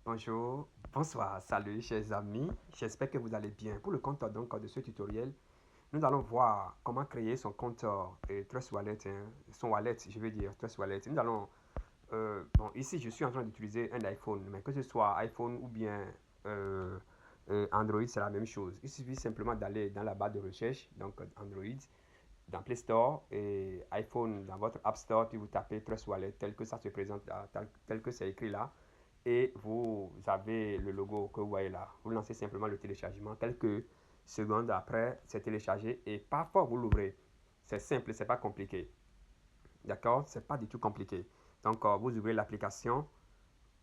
Bonjour, bonsoir, salut chers amis, j'espère que vous allez bien. Pour le compte donc, de ce tutoriel, nous allons voir comment créer son compte Trust Wallet, son wallet, je veux dire Trust Wallet. Nous allons, bon ici je suis en train d'utiliser un iPhone, mais que ce soit iPhone ou bien Android, c'est la même chose. Il suffit simplement d'aller dans la barre de recherche, donc Android, dans Play Store et iPhone dans votre App Store, puis vous tapez Trust Wallet tel que ça se présente, tel que c'est écrit là. Et vous avez le logo que vous voyez là. Vous lancez simplement le téléchargement. Quelques secondes après, c'est téléchargé et parfois vous l'ouvrez. C'est simple, c'est pas compliqué. D'accord? C'est pas du tout compliqué. Donc, vous ouvrez l'application,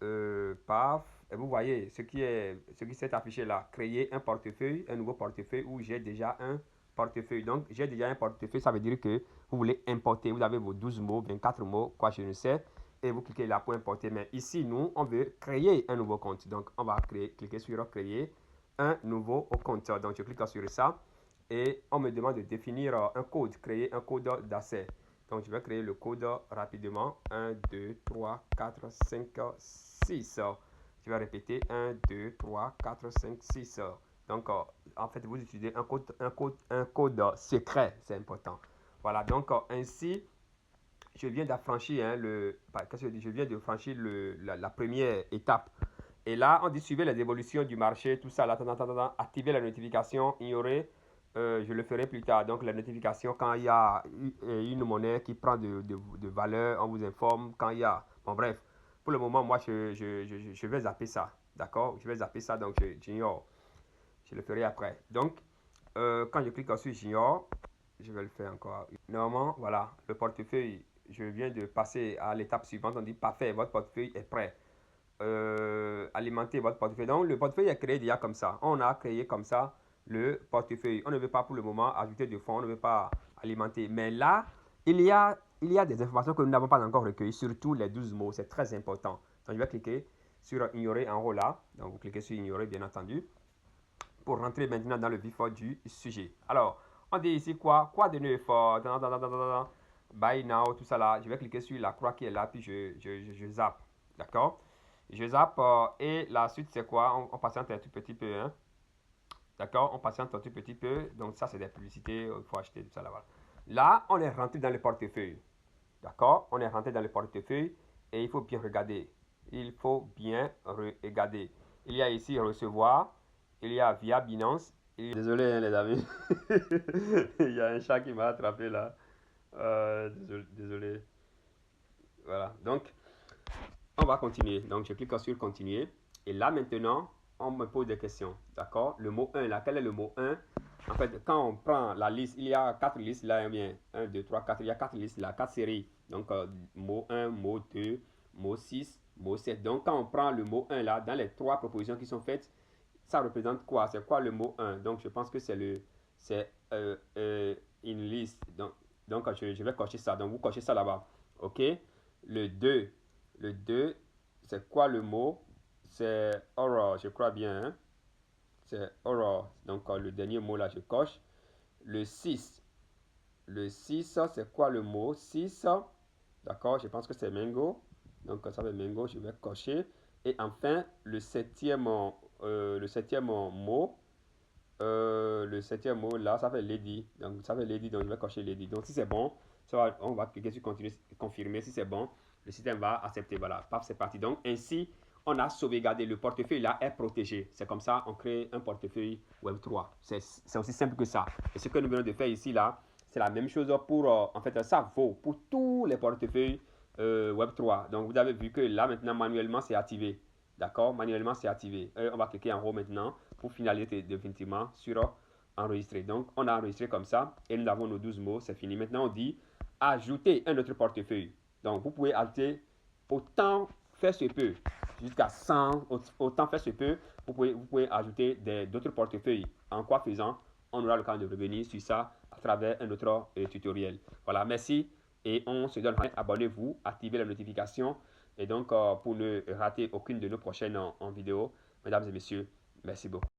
paf, et vous voyez ce qui s'est affiché là. Créer un portefeuille, un nouveau portefeuille où j'ai déjà un portefeuille. Donc, j'ai déjà un portefeuille, ça veut dire que vous voulez importer. Vous avez vos 12 mots, 24 mots, quoi, je ne sais. Et vous cliquez là pour importer. Mais ici, nous, on veut créer un nouveau compte. Donc, on va cliquer sur créer un nouveau compte. Donc, je clique sur ça. Et on me demande de définir un code, créer un code d'accès. Donc, je vais créer le code rapidement. 1, 2, 3, 4, 5, 6. Je vais répéter 1, 2, 3, 4, 5, 6. Donc, en fait, vous utilisez un code secret. C'est important. Voilà. Donc, ainsi, je viens d'affranchir je viens de franchir la première étape. Et là, on dit suivez les évolutions du marché, tout ça, là, activer la notification, ignorer, je le ferai plus tard. Donc, la notification, quand il y a une monnaie qui prend de valeur, on vous informe quand il y a. Bon, bref, pour le moment, moi, je vais zapper ça. D'accord? Je vais zapper ça, donc j'ignore. Je le ferai après. Donc, quand je clique sur j'ignore, je vais le faire encore. Normalement, voilà, le portefeuille, je viens de passer à l'étape suivante. On dit parfait, votre portefeuille est prêt. Alimenter votre portefeuille. Donc, le portefeuille est créé déjà comme ça. On a créé comme ça le portefeuille. On ne veut pas pour le moment ajouter de fonds, on ne veut pas alimenter. Mais là, il y a des informations que nous n'avons pas encore recueillies, surtout les 12 mots. C'est très important. Donc, je vais cliquer sur ignorer en haut là. Donc, vous cliquez sur ignorer, bien entendu, pour rentrer maintenant dans le vif du sujet. Alors, on dit ici quoi? Quoi de neuf? Buy now, tout ça là. Je vais cliquer sur la croix qui est là, puis je zappe. D'accord? Je zappe et la suite c'est quoi? On patiente un tout petit peu. Hein? D'accord? On patiente un tout petit peu. Donc ça c'est des publicités, il faut acheter tout ça là. Voilà. Là, on est rentré dans le portefeuille. D'accord? On est rentré dans le portefeuille et il faut bien regarder. Il faut bien regarder. Il y a ici recevoir. Il y a via Binance. Désolé hein, les amis. Il y a un chat qui m'a attrapé là. Désolé, désolé. Voilà. Donc, on va continuer. Donc, je clique sur continuer. Et là, maintenant, on me pose des questions. D'accord? Le mot 1, là, quel est le mot 1? En fait, quand on prend la liste, il y a 4 listes là. Bien, 1, 2, 3, 4. Il y a 4 listes là, 4 séries. Donc, mot 1, mot 2, mot 6, mot 7. Donc, quand on prend le mot 1 là, dans les 3 propositions qui sont faites, ça représente quoi? C'est quoi le mot 1? Donc, je pense que c'est une liste. Donc je vais cocher ça. Donc, vous cochez ça là-bas. OK? Le 2. Le 2, c'est quoi le mot? C'est horror, je crois bien. Hein? C'est horror. Donc, le dernier mot là, je coche. Le 6. Le 6, c'est quoi le mot? 6. D'accord? Je pense que c'est mango. Donc, ça va être mango, je vais cocher. Et enfin, le septième mot, le septième mot là, ça fait lady. Donc, ça fait lady, donc je vais cocher lady. Donc, si c'est bon, on va cliquer sur continuer, confirmer. Si c'est bon, le système va accepter. Voilà, paf, c'est parti. Donc, ainsi, on a sauvegardé. Le portefeuille là est protégé. C'est comme ça, on crée un portefeuille Web3. C'est aussi simple que ça. Et ce que nous venons de faire ici là, c'est la même chose pour, en fait, ça vaut pour tous les portefeuilles Web3. Donc, vous avez vu que là, maintenant, manuellement, c'est activé. D'accord? Manuellement, c'est activé. On va cliquer en haut maintenant pour finaliser définitivement sur enregistrer. Donc, on a enregistré comme ça et nous avons nos 12 mots. C'est fini. Maintenant, on dit ajouter un autre portefeuille. Donc, vous pouvez ajouter autant faire se peut, jusqu'à 100, autant faire se peut. Vous pouvez ajouter d'autres portefeuilles. En quoi faisant? On aura le temps de revenir sur ça à travers un autre tutoriel. Voilà, merci et on se donne. Abonnez-vous, activez la notification et donc pour ne rater aucune de nos prochaines vidéos. Mesdames et messieurs, merci beaucoup.